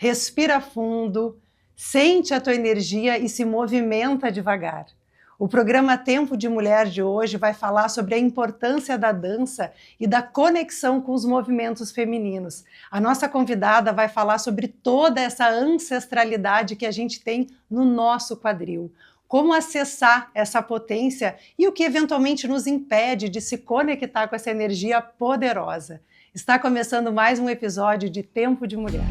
respira fundo, sente a tua energia e se movimenta devagar. O programa Tempo de Mulher de hoje vai falar sobre a importância da dança e da conexão com os movimentos femininos. A nossa convidada vai falar sobre toda essa ancestralidade que a gente tem no nosso quadril. Como acessar essa potência e o que eventualmente nos impede de se conectar com essa energia poderosa. Está começando mais um episódio de Tempo de Mulher.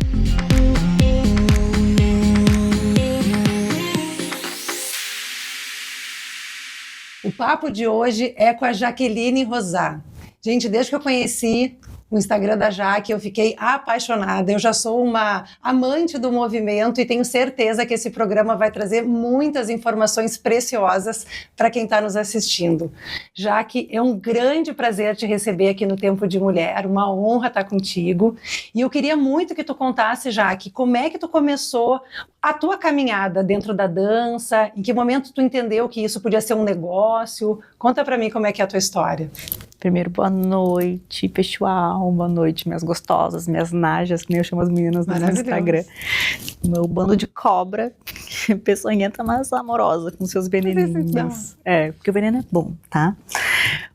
O papo de hoje é com a Jaqueline Rosat. Gente, desde que eu conheci o Instagram da Jaque, eu fiquei apaixonada. Eu já sou uma amante do movimento e tenho certeza que esse programa vai trazer muitas informações preciosas para quem está nos assistindo. Jaque, é um grande prazer te receber aqui no Tempo de Mulher, uma honra estar contigo. E eu queria muito que tu contasse, Jaque, como é que tu começou a tua caminhada dentro da dança, em que momento tu entendeu que isso podia ser um negócio? Conta para mim como é que é a tua história. Primeiro, boa noite, pessoal, boa noite, minhas gostosas, minhas najas, que nem eu chamo as meninas no Instagram. Meu bando de cobra, peçonhenta, mas amorosa, com seus veneninhos. Porque o veneno é bom, tá?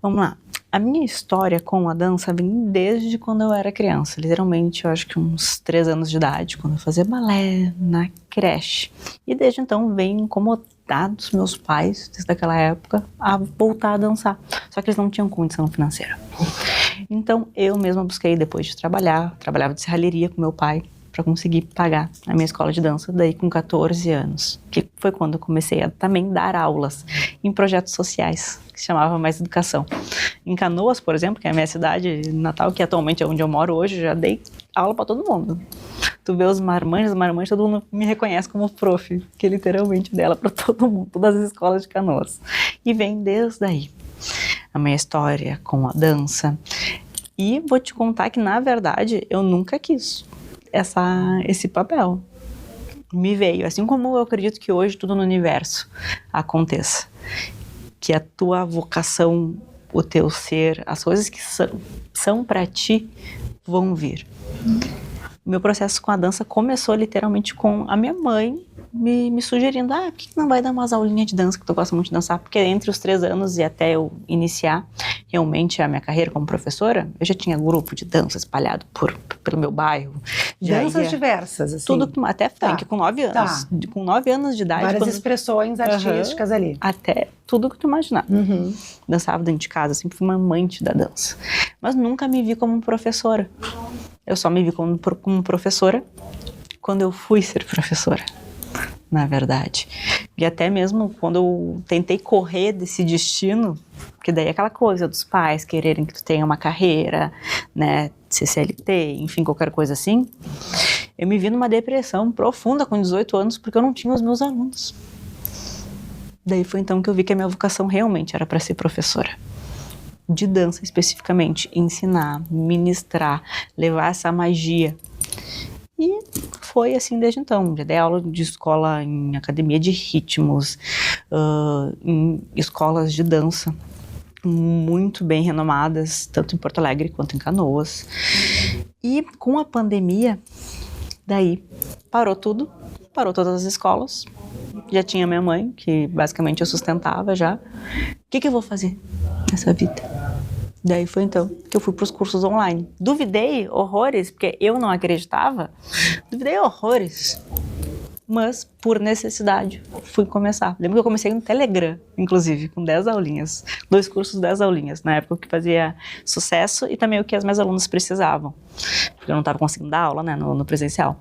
Vamos lá. A minha história com a dança vem desde quando eu era criança, literalmente, eu acho que uns 3 anos de idade, quando eu fazia balé na creche. E desde então vem incomodando os meus pais, desde aquela época, a voltar a dançar. Só que eles não tinham condição financeira. Então, eu mesma busquei, depois de trabalhava de serralheria com meu pai, para conseguir pagar a minha escola de dança, daí com 14 anos, que foi quando eu comecei a também dar aulas em projetos sociais, que se chamava Mais Educação. Em Canoas, por exemplo, que é a minha cidade natal, que atualmente é onde eu moro hoje, já dei aula para todo mundo. Tu vê os marmanjos, todo mundo me reconhece como prof, que literalmente dela para todo mundo, todas as escolas de Canoas. E vem desde aí a minha história com a dança. E vou te contar que, na verdade, eu nunca quis esse papel. Me veio, assim como eu acredito que hoje tudo no universo aconteça. Que a tua vocação, o teu ser, as coisas que são para ti, vão vir. Meu processo com a dança começou literalmente com a minha mãe me sugerindo, por que não vai dar umas aulinhas de dança, que tu gosta muito de dançar? Porque entre os 3 anos e até eu iniciar realmente a minha carreira como professora, eu já tinha grupo de dança espalhado pelo meu bairro. Danças diversas, assim? Tudo, até funk, com 9 anos. Tá. Com 9 anos de idade. Várias expressões artísticas ali. Até tudo que tu imaginar. Dançava dentro de casa, sempre fui uma amante da dança. Mas nunca me vi como professora. Eu só me vi como professora quando eu fui ser professora, na verdade. E até mesmo quando eu tentei correr desse destino, porque daí é aquela coisa dos pais quererem que tu tenha uma carreira, né, CLT, enfim, qualquer coisa assim, eu me vi numa depressão profunda com 18 anos, porque eu não tinha os meus alunos. Daí foi então que eu vi que a minha vocação realmente era para ser professora. De dança especificamente, ensinar, ministrar, levar essa magia. E foi assim desde então. Já dei aula de escola em academia de ritmos, em escolas de dança muito bem renomadas, tanto em Porto Alegre quanto em Canoas. E com a pandemia, daí parou tudo, parou todas as escolas. Já tinha minha mãe, que basicamente eu sustentava já. O que eu vou fazer nessa vida? Daí foi então que eu fui para os cursos online. Duvidei horrores, porque eu não acreditava. Duvidei horrores. Mas, por necessidade, fui começar. Lembro que eu comecei no Telegram, inclusive, com 10 aulinhas. 2 cursos, 10 aulinhas. Na época que fazia sucesso e também o que as minhas alunas precisavam. Porque eu não estava conseguindo dar aula, né, no presencial.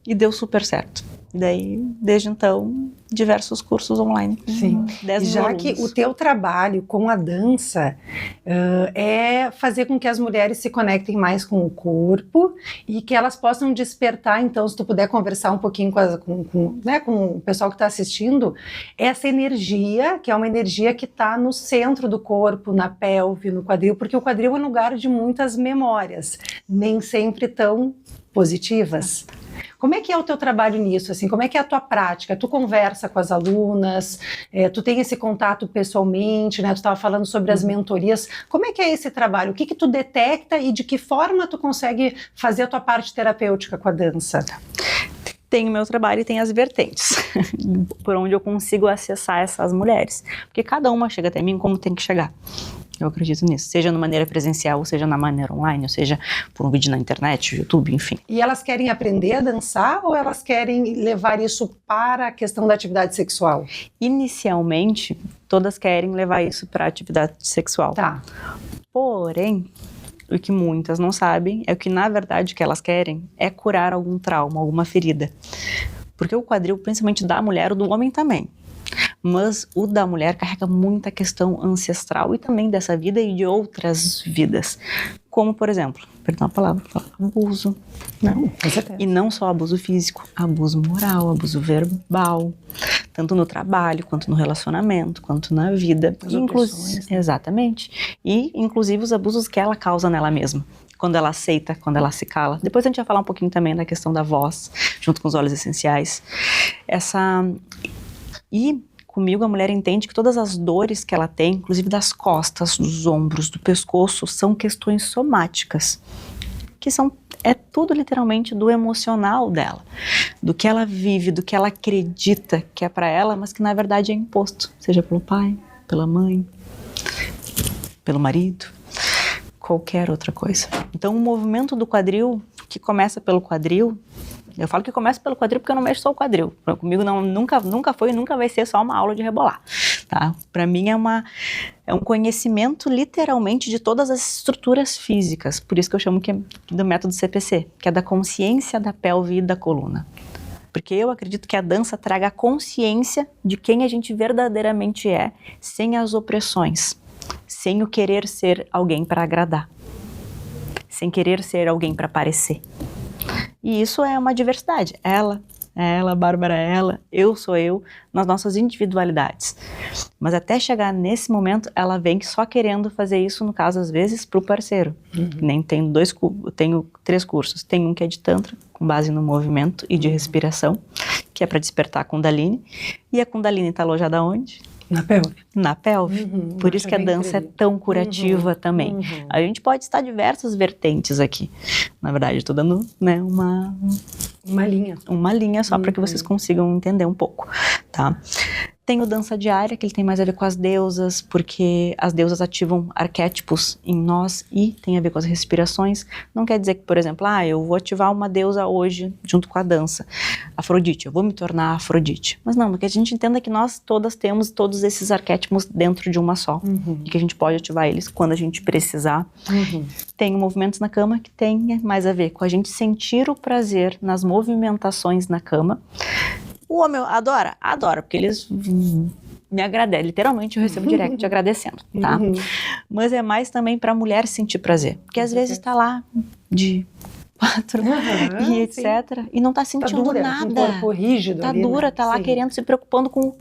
E deu super certo. Daí, desde então, diversos cursos online. Sim. Já que o teu trabalho com a dança é fazer com que as mulheres se conectem mais com o corpo e que elas possam despertar, então, se tu puder conversar um pouquinho com o pessoal que está assistindo, essa energia, que é uma energia que está no centro do corpo, na pelve, no quadril, porque o quadril é um lugar de muitas memórias, nem sempre tão positivas. Como é que é o teu trabalho nisso? Assim, como é que é a tua prática? Tu conversa com as alunas, tu tem esse contato pessoalmente, né? Tu estava falando sobre as mentorias. Como é que é esse trabalho? O que que tu detecta e de que forma tu consegue fazer a tua parte terapêutica com a dança? tem o meu trabalho e tem as vertentes, por onde eu consigo acessar essas mulheres. Porque cada uma chega até mim como tem que chegar. Eu acredito nisso, seja de maneira presencial, ou seja na maneira online, ou seja por um vídeo na internet, YouTube, enfim. E elas querem aprender a dançar ou elas querem levar isso para a questão da atividade sexual? Inicialmente, todas querem levar isso para a atividade sexual. Tá. Porém, o que muitas não sabem é que, na verdade, o que elas querem é curar algum trauma, alguma ferida. Porque o quadril, principalmente da mulher, o do homem também. Mas o da mulher carrega muita questão ancestral e também dessa vida e de outras vidas. Como, por exemplo, perdão a palavra, abuso. Não, com certeza. E não só abuso físico, abuso moral, abuso verbal, tanto no trabalho, quanto no relacionamento, quanto na vida. As opressões, né? Exatamente. E, inclusive, os abusos que ela causa nela mesma. Quando ela aceita, quando ela se cala. Depois a gente vai falar um pouquinho também da questão da voz, junto com os óleos essenciais. E comigo a mulher entende que todas as dores que ela tem, inclusive das costas, dos ombros, do pescoço, são questões somáticas, que é tudo literalmente do emocional dela, do que ela vive, do que ela acredita que é para ela, mas que na verdade é imposto, seja pelo pai, pela mãe, pelo marido, qualquer outra coisa. Então o movimento do quadril, que começa pelo quadril, eu falo que começa pelo quadril porque eu não mexo só o quadril. Comigo nunca foi e nunca vai ser só uma aula de rebolar. Tá? Para mim é um conhecimento literalmente de todas as estruturas físicas. Por isso que eu chamo do método CPC, que é da consciência da pelve e da coluna. Porque eu acredito que a dança traga a consciência de quem a gente verdadeiramente é, sem as opressões, sem o querer ser alguém para agradar, sem querer ser alguém para parecer. E isso é uma diversidade. Ela, a Bárbara, eu sou eu, nas nossas individualidades. Mas até chegar nesse momento, ela vem só querendo fazer isso, no caso, às vezes, para o parceiro. Nem tenho tenho 3 cursos. Tem um que é de Tantra, com base no movimento e de respiração, que é para despertar a Kundalini. E a Kundalini está alojada onde? Na pelve. Na pelve. Por isso que a dança é tão curativa também. A gente pode estar diversas vertentes aqui. Na verdade, estou dando, né, uma linha. Uma linha só para que vocês consigam entender um pouco, tá? Tem o dança diária, que ele tem mais a ver com as deusas, porque as deusas ativam arquétipos em nós e tem a ver com as respirações. Não quer dizer que, por exemplo, eu vou ativar uma deusa hoje junto com a dança. Afrodite, eu vou me tornar Afrodite. Mas não, porque a gente entenda que nós todas temos todos esses arquétipos dentro de uma só. E que a gente pode ativar eles quando a gente precisar. Tem movimentos na cama que tem mais a ver com a gente sentir o prazer nas movimentações na cama. O homem adora, porque eles me agradecem. Literalmente eu recebo direct agradecendo, tá? Mas é mais também pra mulher sentir prazer. Porque às vezes tá lá de 4 e etc. Sim. E não tá sentindo nada. Um corpo rígido. Tá ali, dura, né? tá lá querendo, se preocupando com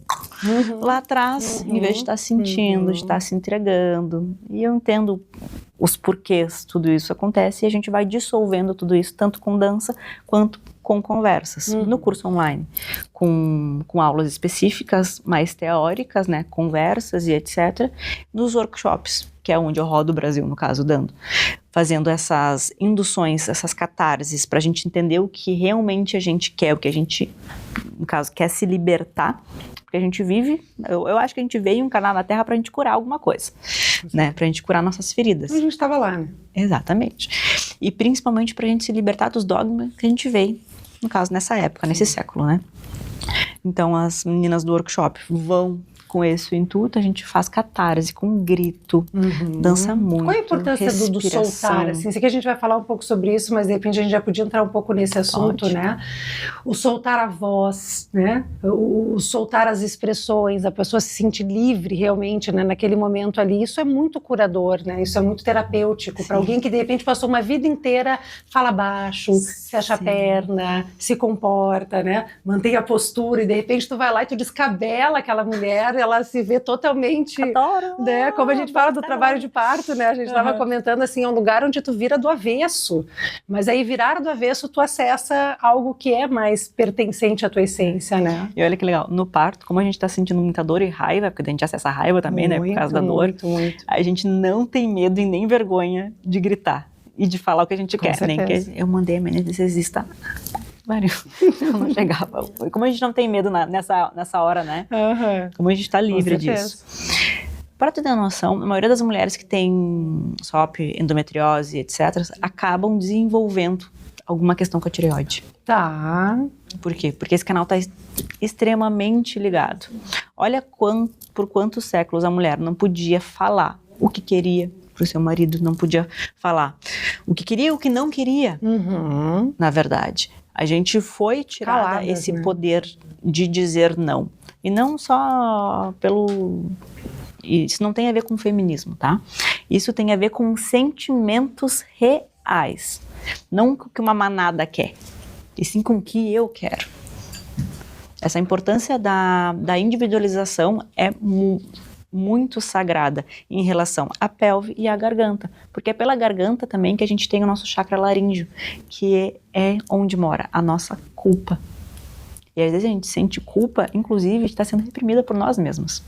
lá atrás, em vez de estar sentindo, de estar se entregando. E eu entendo os porquês tudo isso acontece e a gente vai dissolvendo tudo isso, tanto com dança quanto com conversas. No curso online, com aulas específicas, mais teóricas, né, conversas e etc. Nos workshops, que é onde eu rodo o Brasil, no caso, fazendo essas induções, essas catarses, para a gente entender o que realmente a gente quer, o que a gente, no caso, quer se libertar. Porque a gente vive, eu acho que a gente veio encarnar na Terra pra gente curar alguma coisa, né? Pra gente curar nossas feridas. A gente estava lá, né? Exatamente. E principalmente pra gente se libertar dos dogmas que a gente veio, no caso, nessa época, nesse século, né? Então, as meninas do workshop vão com esse intuito, a gente faz catarse com grito, dança muito. Qual a importância do soltar? Assim, sei que a gente vai falar um pouco sobre isso, mas de repente a gente já podia entrar um pouco nesse assunto, né? O soltar a voz, né? O soltar as expressões, a pessoa se sentir livre realmente, né? Naquele momento ali, isso é muito curador, né? Isso é muito terapêutico para alguém que de repente passou uma vida inteira, fala baixo, fecha a perna, se comporta, né? Mantém a postura e de repente tu vai lá e tu descabela aquela mulher, ela se vê totalmente, adoro, né? Como a gente fala do trabalho de parto, né? A gente estava comentando assim, é um lugar onde tu vira do avesso, mas aí virar do avesso tu acessa algo que é mais pertencente à tua essência, né? E olha que legal, no parto, como a gente está sentindo muita dor e raiva, porque a gente acessa a raiva também, né? Por causa da dor, a gente não tem medo e nem vergonha de gritar e de falar o que a gente quer, nem que eu mandei a anestesista Eu não chegava. Como a gente não tem medo nessa hora, né? Como a gente tá livre disso. Para tu ter noção, a maioria das mulheres que tem SOP, endometriose, etc., acabam desenvolvendo alguma questão com a tireoide. Tá. Por quê? Porque esse canal está extremamente ligado. Olha por quantos séculos a mulher não podia falar o que queria para o seu marido, não podia falar o que queria e o que não queria, na verdade. A gente foi tirada esse poder de dizer não. E não só pelo... Isso não tem a ver com feminismo, tá? Isso tem a ver com sentimentos reais. Não com o que uma manada quer, e sim com o que eu quero. Essa importância da individualização é muito sagrada em relação à pelve e à garganta, porque é pela garganta também que a gente tem o nosso chakra laríngeo, que é onde mora a nossa culpa. E às vezes a gente sente culpa, inclusive, está sendo reprimida por nós mesmos.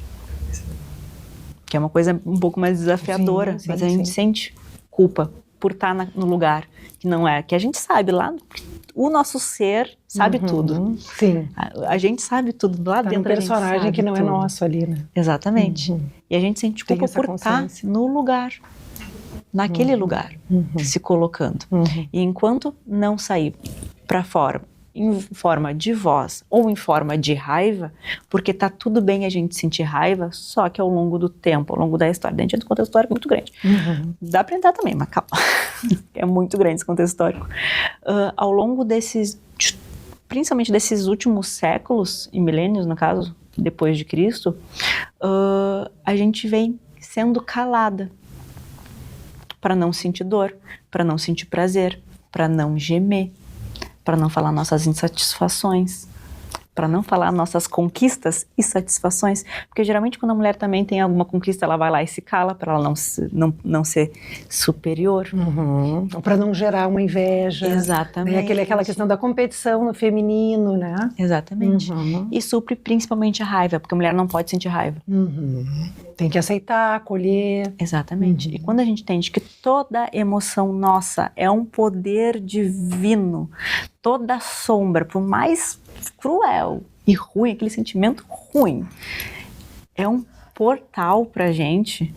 Que é uma coisa um pouco mais desafiadora, mas a gente sente culpa por estar no lugar que não é, que a gente sabe lá, o nosso ser sabe tudo. Sim. A gente sabe tudo lá dentro. Um personagem que não é nosso ali, né? Exatamente. E a gente sente culpa por estar no lugar, naquele lugar, se colocando. E enquanto não sair para fora, em forma de voz ou em forma de raiva, porque tá tudo bem a gente sentir raiva, só que ao longo do tempo, ao longo da história, dentro do contexto histórico é muito grande. Dá para entrar também, mas calma, é muito grande esse contexto histórico. Ao longo principalmente desses últimos séculos, e milênios no caso, depois de Cristo, a gente vem sendo calada para não sentir dor, para não sentir prazer, para não gemer, para não falar nossas insatisfações, para não falar nossas conquistas e satisfações, porque geralmente quando a mulher também tem alguma conquista, ela vai lá e se cala para ela não ser superior. Para não gerar uma inveja. Exatamente. Aquela questão da competição no feminino, né? Exatamente. E supre principalmente a raiva, porque a mulher não pode sentir raiva. Tem que aceitar, acolher. Exatamente. E quando a gente entende que toda emoção nossa é um poder divino, toda sombra, por mais cruel e ruim, aquele sentimento ruim, é um portal pra gente,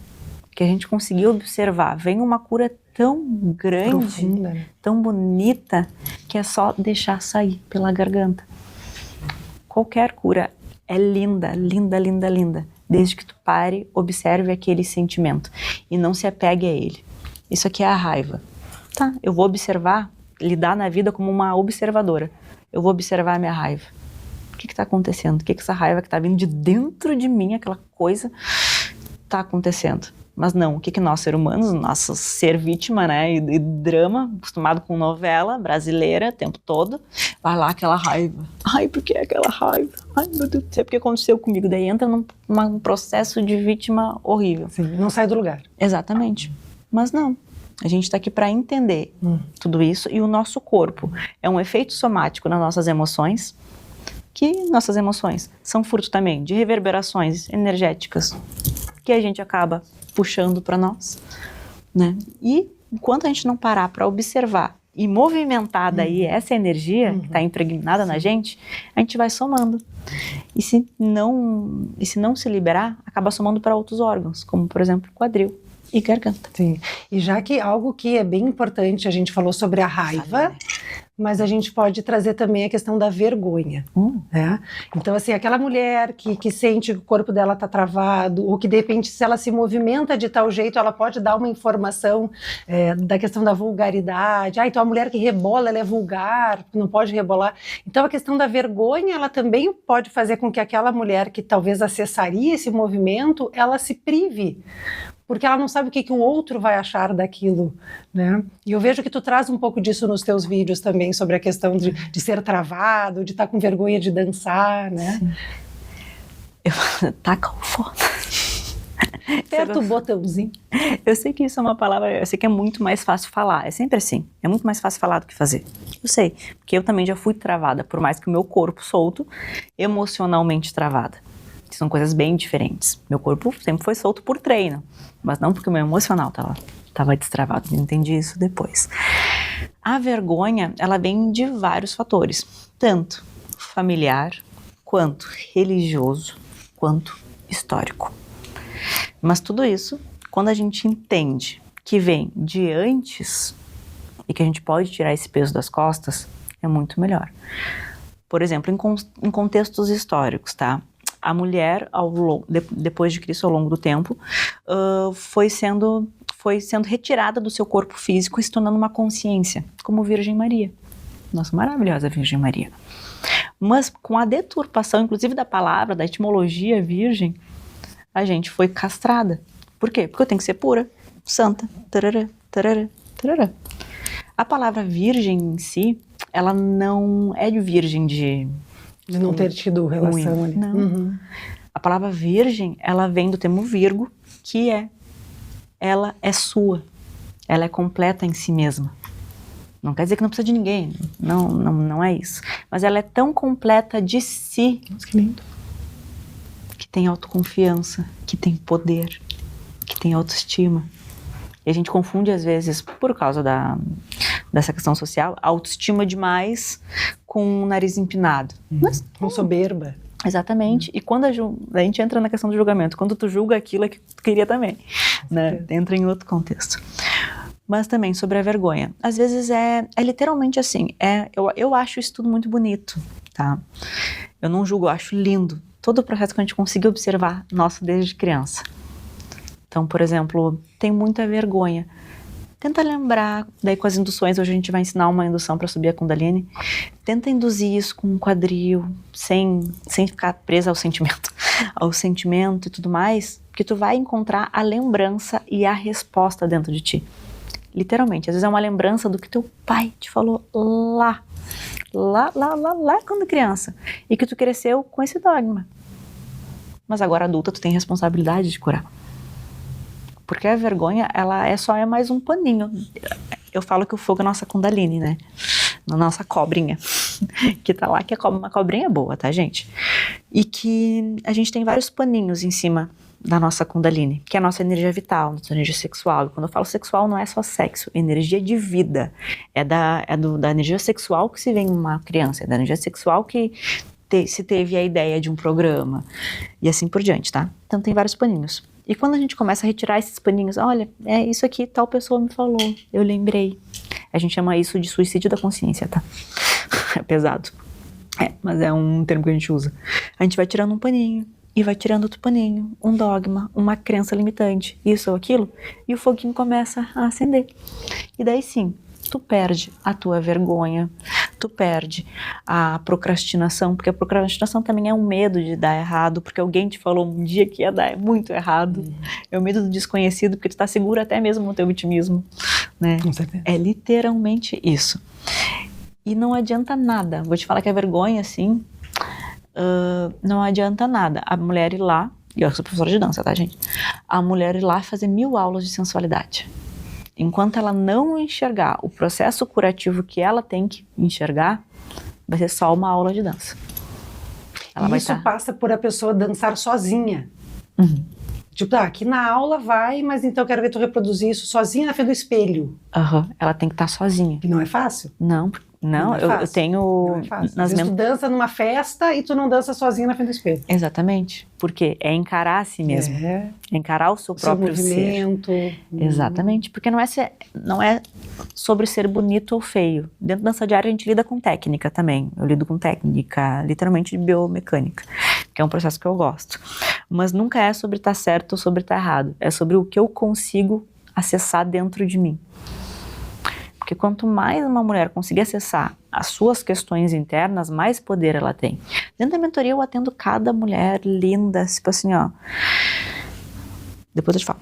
que a gente conseguiu observar. Vem uma cura tão grande, profunda, tão bonita, que é só deixar sair pela garganta. Qualquer cura é linda, linda, linda, linda, desde que tu pare, observe aquele sentimento e não se apegue a ele. Isso aqui é a raiva. Tá, eu vou observar, lidar na vida como uma observadora. Eu vou observar a minha raiva. O que está acontecendo? O que essa raiva que está vindo de dentro de mim, aquela coisa, está acontecendo? Mas não, o que nós, seres humanos, nosso ser vítima, né, e drama, acostumado com novela brasileira o tempo todo, vai lá aquela raiva. Ai, por que aquela raiva? Ai, meu Deus do céu, porque aconteceu comigo. Daí entra num processo de vítima horrível. Sim, não sai do lugar. Exatamente. Mas não. A gente está aqui para entender tudo isso, e o nosso corpo é um efeito somático nas nossas emoções, que nossas emoções são fruto também de reverberações energéticas que a gente acaba puxando para nós, né? E enquanto a gente não parar para observar e movimentar daí essa energia que está impregnada na gente, a gente vai somando. E se não se liberar, acaba somando para outros órgãos, como por exemplo quadril e garganta. Sim. E já que algo que é bem importante, a gente falou sobre a raiva, mas a gente pode trazer também a questão da vergonha. Né? Então, assim, aquela mulher que sente que o corpo dela está travado, ou que de repente, se ela se movimenta de tal jeito, ela pode dar uma informação da questão da vulgaridade. Então a mulher que rebola, ela é vulgar, não pode rebolar. Então a questão da vergonha, ela também pode fazer com que aquela mulher que talvez acessaria esse movimento, ela se prive, porque ela não sabe o que o outro vai achar daquilo, né? E eu vejo que tu traz um pouco disso nos teus vídeos também, sobre a questão de ser travado, de estar com vergonha de dançar, né? Taca o foda. Aperta o botãozinho. Eu sei que isso é uma palavra, eu sei que é muito mais fácil falar, é sempre assim, é muito mais fácil falar do que fazer. Eu sei, porque eu também já fui travada, por mais que o meu corpo solto, emocionalmente travada. São coisas bem diferentes. Meu corpo sempre foi solto por treino, mas não porque o meu emocional estava destravado. Eu entendi isso depois. A vergonha, ela vem de vários fatores, tanto familiar, quanto religioso, quanto histórico. Mas tudo isso, quando a gente entende que vem de antes e que a gente pode tirar esse peso das costas, é muito melhor. Por exemplo, em contextos históricos, tá? A mulher, depois de Cristo, ao longo do tempo, foi sendo retirada do seu corpo físico e se tornando uma consciência, como Virgem Maria. Nossa, maravilhosa Virgem Maria. Mas com a deturpação, inclusive da palavra, da etimologia virgem, a gente foi castrada. Por quê? Porque eu tenho que ser pura, santa, tarará, tarará, tarará. A palavra virgem em si, ela não é de virgem de não ter tido relação ali. Não. Uhum. A palavra virgem, ela vem do termo virgo, que ela é sua. Ela é completa em si mesma. Não quer dizer que não precisa de ninguém. Não é isso. Mas ela é tão completa de si. Nossa, que lindo. Que tem autoconfiança, que tem poder, que tem autoestima. E a gente confunde, às vezes, por causa dessa questão social, autoestima demais com o nariz empinado. Mas, com soberba. Exatamente. E quando a gente entra na questão do julgamento, quando tu julga aquilo é que tu queria também, né? Entra em outro contexto. Mas também sobre a vergonha. Às vezes é literalmente assim, eu acho isso tudo muito bonito, tá? Eu não julgo, eu acho lindo. Todo o processo que a gente conseguiu observar, nosso, desde criança. Então, por exemplo, tem muita vergonha. Tenta lembrar, daí com as induções, hoje a gente vai ensinar uma indução para subir a Kundalini. Tenta induzir isso com um quadril, sem ficar presa ao sentimento e tudo mais, que tu vai encontrar a lembrança e a resposta dentro de ti. Literalmente, às vezes é uma lembrança do que teu pai te falou lá quando criança, e que tu cresceu com esse dogma. Mas agora adulta, tu tem responsabilidade de curar. Porque a vergonha, ela é mais um paninho. Eu falo que o fogo é a nossa Kundalini, né? A nossa cobrinha, que tá lá, que é uma cobrinha boa, tá, gente? E que a gente tem vários paninhos em cima da nossa Kundalini, que é a nossa energia vital, nossa energia sexual. E quando eu falo sexual, não é só sexo, é energia de vida. É da energia sexual que se vê em uma criança, é da energia sexual que se teve a ideia de um programa, e assim por diante, tá? Então tem vários paninhos. E quando a gente começa a retirar esses paninhos, olha, isso aqui tal pessoa me falou, eu lembrei. A gente chama isso de suicídio da consciência, tá? É pesado. Mas é um termo que a gente usa. A gente vai tirando um paninho, e vai tirando outro paninho, um dogma, uma crença limitante, isso ou aquilo, e o foguinho começa a acender. E daí sim, tu perde a tua vergonha, tu perde a procrastinação, porque a procrastinação também é um medo de dar errado, porque alguém te falou um dia que ia dar muito errado. É o medo do desconhecido, porque tu tá seguro até mesmo no teu vitimismo, né? Com certeza. É literalmente isso. E não adianta nada. Vou te falar que a vergonha, assim, não adianta nada. A mulher ir lá, e eu sou professora de dança, tá, gente? A mulher ir lá fazer 1000 aulas de sensualidade. Enquanto ela não enxergar o processo curativo que ela tem que enxergar, vai ser só uma aula de dança. Isso passa por a pessoa dançar sozinha. Uhum. Tipo, aqui na aula vai, mas então eu quero ver tu reproduzir isso sozinha na frente do espelho. Ela tem que estar sozinha. E não é fácil? Não, eu tenho... Às vezes tu dança numa festa e tu não dança sozinha na frente do espelho. Exatamente, porque é encarar a si mesmo, é encarar o seu próprio movimento. Exatamente, porque não é sobre ser bonito ou feio. Dentro da dança diária a gente lida com técnica também. Eu lido com técnica, literalmente de biomecânica, que é um processo que eu gosto. Mas nunca é sobre estar certo ou sobre estar errado. É sobre o que eu consigo acessar dentro de mim. Porque quanto mais uma mulher conseguir acessar as suas questões internas, mais poder ela tem. Dentro da mentoria eu atendo cada mulher linda, tipo assim, ó. Depois eu te falo.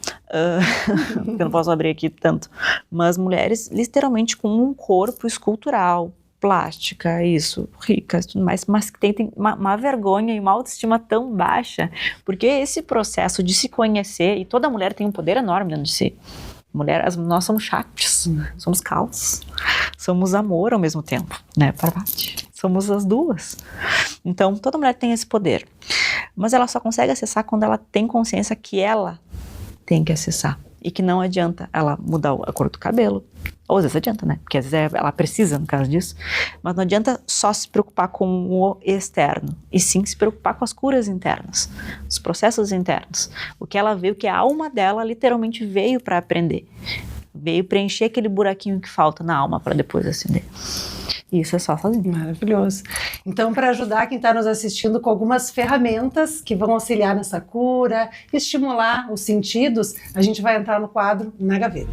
Eu não posso abrir aqui tanto. Mas mulheres literalmente com um corpo escultural, plástica, isso, ricas, tudo mais, mas que tem uma vergonha e uma autoestima tão baixa, porque esse processo de se conhecer, e toda mulher tem um poder enorme dentro de si. Nós somos Shaktis, somos caos, somos amor ao mesmo tempo, né, Parvati? Somos as duas. Então, toda mulher tem esse poder. Mas ela só consegue acessar quando ela tem consciência que ela tem que acessar. E que não adianta ela mudar a cor do cabelo. Ou às vezes adianta, né? Porque às vezes ela precisa, no caso disso. Mas não adianta só se preocupar com o externo. E sim se preocupar com as curas internas. Os processos internos. O que ela veio, que a alma dela literalmente veio para aprender. Veio preencher aquele buraquinho que falta na alma para depois acender. Isso é só sozinho. Maravilhoso. Então, para ajudar quem está nos assistindo com algumas ferramentas que vão auxiliar nessa cura, estimular os sentidos, a gente vai entrar no quadro Na Gaveta.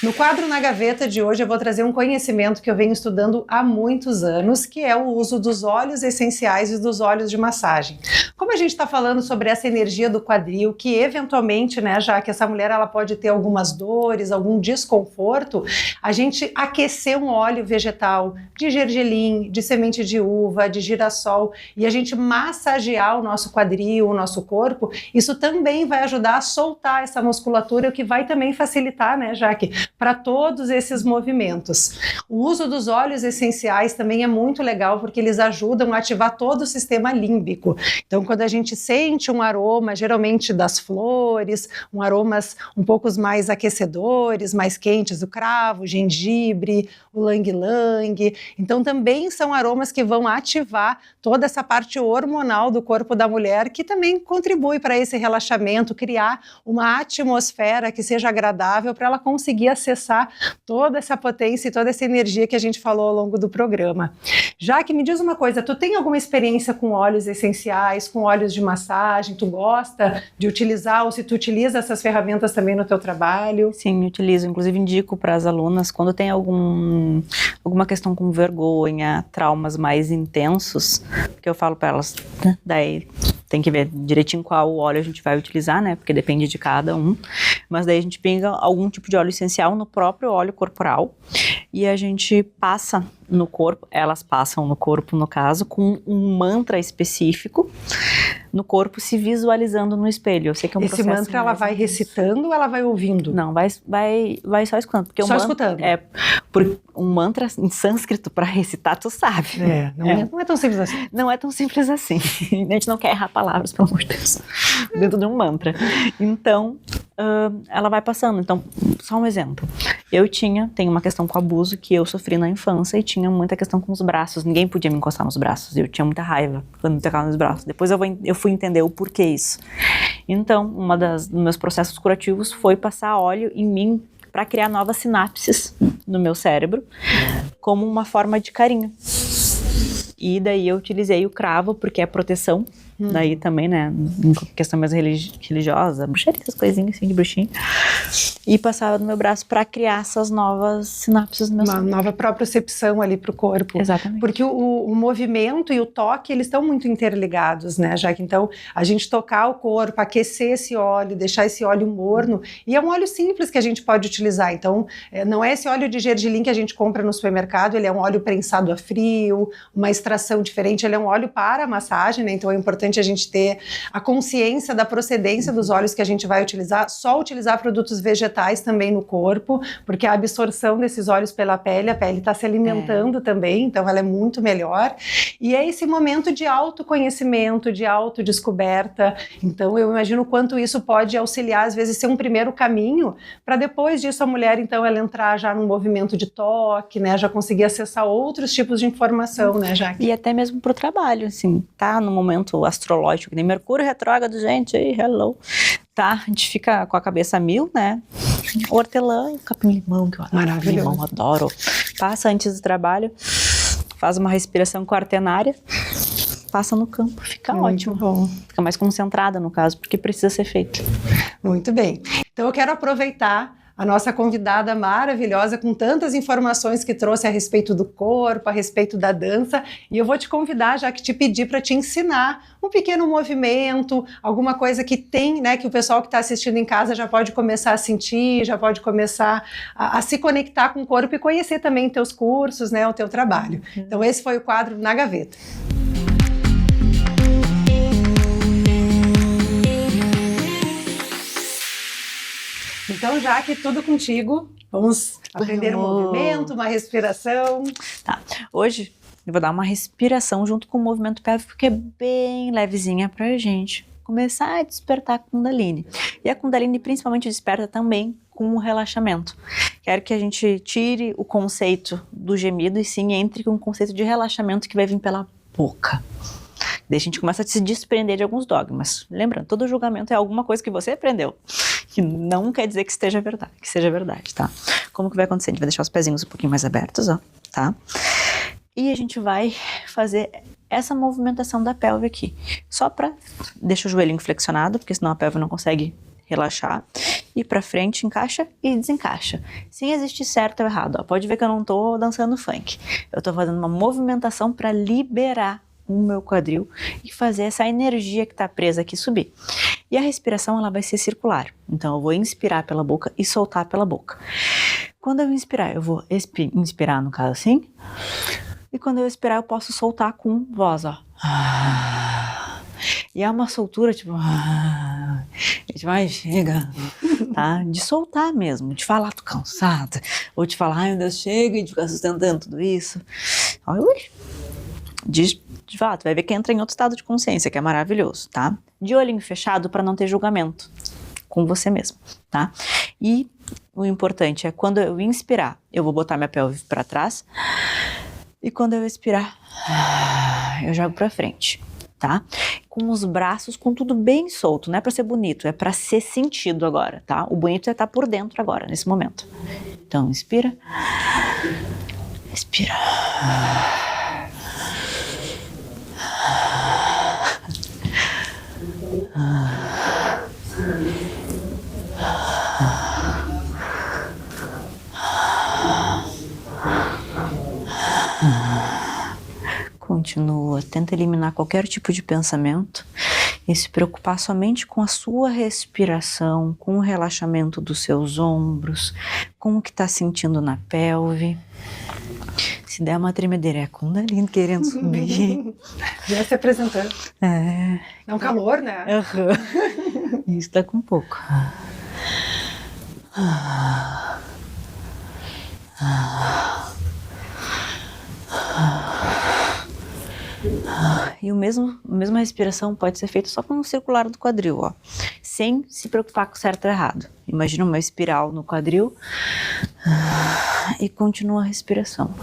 No quadro Na Gaveta de hoje eu vou trazer um conhecimento que eu venho estudando há muitos anos, que é o uso dos óleos essenciais e dos óleos de massagem. Como a gente está falando sobre essa energia do quadril, que eventualmente, né, já que essa mulher ela pode ter algumas dores, algum desconforto, a gente aquecer um óleo vegetal de gergelim, de semente de uva, de girassol, e a gente massagear o nosso quadril, o nosso corpo, isso também vai ajudar a soltar essa musculatura, o que vai também facilitar, né, Jaque, para todos esses movimentos. O uso dos óleos essenciais também é muito legal porque eles ajudam a ativar todo o sistema límbico. Então, quando a gente sente um aroma, geralmente das flores, aromas um pouco mais aquecedores, mais quentes, o cravo, o gengibre, o lang-lang. Então, também são aromas que vão ativar toda essa parte hormonal do corpo da mulher, que também contribui para esse relaxamento, criar uma atmosfera que seja agradável para ela conseguir acessar toda essa potência e toda essa energia que a gente falou ao longo do programa. Jaque, me diz uma coisa, tu tem alguma experiência com óleos essenciais, com óleos de massagem? Tu gosta de utilizar ou se tu utiliza essas ferramentas também no teu trabalho? Sim, utilizo. Inclusive indico para as alunas, quando tem alguma questão com vergonha, traumas mais intensos, porque eu falo para elas, né, daí tem que ver direitinho qual óleo a gente vai utilizar, né? Porque depende de cada um. Mas daí a gente pega algum tipo de óleo essencial no próprio óleo corporal e a gente passa no corpo, elas passam no corpo, no caso, com um mantra específico no corpo, se visualizando no espelho. Eu sei que é um processo. Esse mantra ela vai recitando ou ela vai ouvindo? Não, vai só escutando. Porque só escutando? Um mantra em sânscrito para recitar, tu sabe. Não é tão simples assim. Não é tão simples assim. A gente não quer errar palavras, pelo amor de Deus, dentro de um mantra. Então, ela vai passando. Então, só um exemplo. Tenho uma questão com abuso que eu sofri na infância e tinha muita questão com os braços. Ninguém podia me encostar nos braços. Eu tinha muita raiva quando me tocava nos braços. Depois eu fui entender o porquê isso. Então, dos meus processos curativos foi passar óleo em mim para criar novas sinapses no meu cérebro, como uma forma de carinho. E daí eu utilizei o cravo, porque é proteção. Daí também, né, em questão mais religiosa, bruxaria, essas coisinhas assim de bruxinha. E passava no meu braço para criar essas novas sinapses no meu cérebro. Uma nova propriocepção ali pro corpo. Exatamente. Porque o movimento e o toque, eles estão muito interligados, né, Jaque? Então, a gente tocar o corpo, aquecer esse óleo, deixar esse óleo morno, e é um óleo simples que a gente pode utilizar. Então, não é esse óleo de gergelim que a gente compra no supermercado, ele é um óleo prensado a frio, uma extração diferente, ele é um óleo para massagem, né? Então é importante a gente ter a consciência da procedência dos óleos que a gente vai utilizar, só utilizar produtos vegetais também no corpo, porque a absorção desses óleos pela pele, a pele está se alimentando também, então ela é muito melhor. E é esse momento de autoconhecimento, de autodescoberta. Então eu imagino o quanto isso pode auxiliar, às vezes ser um primeiro caminho, para depois disso a mulher, então, ela entrar já num movimento de toque, né, já conseguir acessar outros tipos de informação, né, Jaque? E até mesmo pro trabalho, assim, tá no momento astrológico, que nem Mercúrio retrógrado, gente, aí, hello. Tá, a gente fica com a cabeça a mil, né? Hortelã, capim-limão, que eu adoro. Maravilhoso. Limão, adoro. Passa antes do trabalho, faz uma respiração quaternária, passa no campo, fica ótimo. Bom. Fica mais concentrada, no caso, porque precisa ser feito. Muito bem. Então eu quero aproveitar a nossa convidada maravilhosa, com tantas informações que trouxe a respeito do corpo, a respeito da dança, e eu vou te convidar, já que te pedi para te ensinar um pequeno movimento, alguma coisa que tem, né, que o pessoal que está assistindo em casa já pode começar a sentir, já pode começar a se conectar com o corpo e conhecer também teus cursos, né, o teu trabalho. Então esse foi o quadro Na Gaveta. Então, Jaque, tudo contigo. Vamos aprender um movimento, uma respiração. Tá. Hoje eu vou dar uma respiração junto com o movimento pélvico, que é bem levezinha pra gente começar a despertar a Kundalini. E a Kundalini principalmente desperta também com o relaxamento. Quero que a gente tire o conceito do gemido e sim entre com o conceito de relaxamento que vai vir pela boca. Daí a gente começa a se desprender de alguns dogmas. Lembrando, todo julgamento é alguma coisa que você aprendeu, que não quer dizer que seja verdade, tá? Como que vai acontecer? A gente vai deixar os pezinhos um pouquinho mais abertos, ó, tá? E a gente vai fazer essa movimentação da pelve aqui. Só pra... Deixa o joelhinho flexionado, porque senão a pelve não consegue relaxar. E pra frente, encaixa e desencaixa. Sem existir certo ou errado. Ó. Pode ver que eu não tô dançando funk. Eu tô fazendo uma movimentação pra liberar o meu quadril e fazer essa energia que tá presa aqui subir. E a respiração, ela vai ser circular. Então, eu vou inspirar pela boca e soltar pela boca. Quando eu inspirar, eu vou inspirar, no caso, assim... E quando eu expirar, eu posso soltar com voz, ó. E é uma soltura, tipo... A gente vai, chega, tá? De soltar mesmo, de falar, tô cansada. Ou de falar, ai meu Deus, chega, e de ficar sustentando tudo isso. De fato, vai ver que entra em outro estado de consciência, que é maravilhoso, tá? De olhinho fechado para não ter julgamento com você mesmo, tá? E o importante é quando eu inspirar, eu vou botar minha pelve para trás. E quando eu expirar, eu jogo pra frente, tá? Com os braços, com tudo bem solto. Não é pra ser bonito, é pra ser sentido agora, tá? O bonito é estar por dentro agora, nesse momento. Então, inspira. Expira. Continua, tenta eliminar qualquer tipo de pensamento e se preocupar somente com a sua respiração, com o relaxamento dos seus ombros, com o que está sentindo na pelve. Se der uma tremedeira, é a Kundalini querendo subir. Já se apresentando. É um calor, né? Uhum. Isso dá com pouco. E a mesma respiração pode ser feita só com um circular do quadril, ó, sem se preocupar com certo ou errado. Imagina uma espiral no quadril e continua a respiração.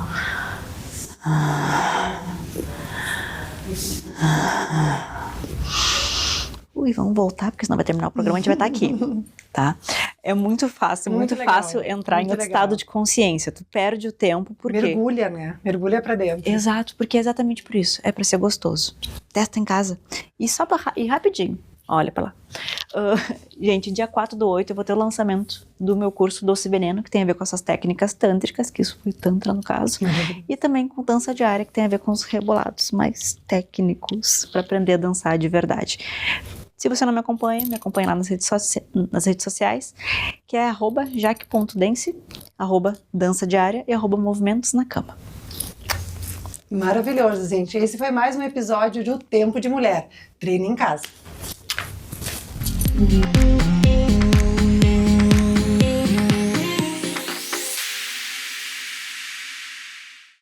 Vamos voltar, porque senão vai terminar o programa, a gente vai estar aqui, tá? É muito fácil, muito fácil entrar em outro estado de consciência. Tu perde o tempo porque... Mergulha, né? Mergulha pra dentro. Exato, porque é exatamente por isso. É pra ser gostoso. Testa em casa. E só pra ir rapidinho. Olha pra lá. Gente, dia 4/8 eu vou ter o lançamento do meu curso Doce Veneno, que tem a ver com essas técnicas tântricas, que isso foi tantra no caso, e também com dança diária, que tem a ver com os rebolados mais técnicos, pra aprender a dançar de verdade. Se você não me acompanha lá nas redes sociais, que é @jaque.dance, @dança diária e @movimentos na cama. Maravilhoso, gente. Esse foi mais um episódio de O Tempo de Mulher. Treine em casa.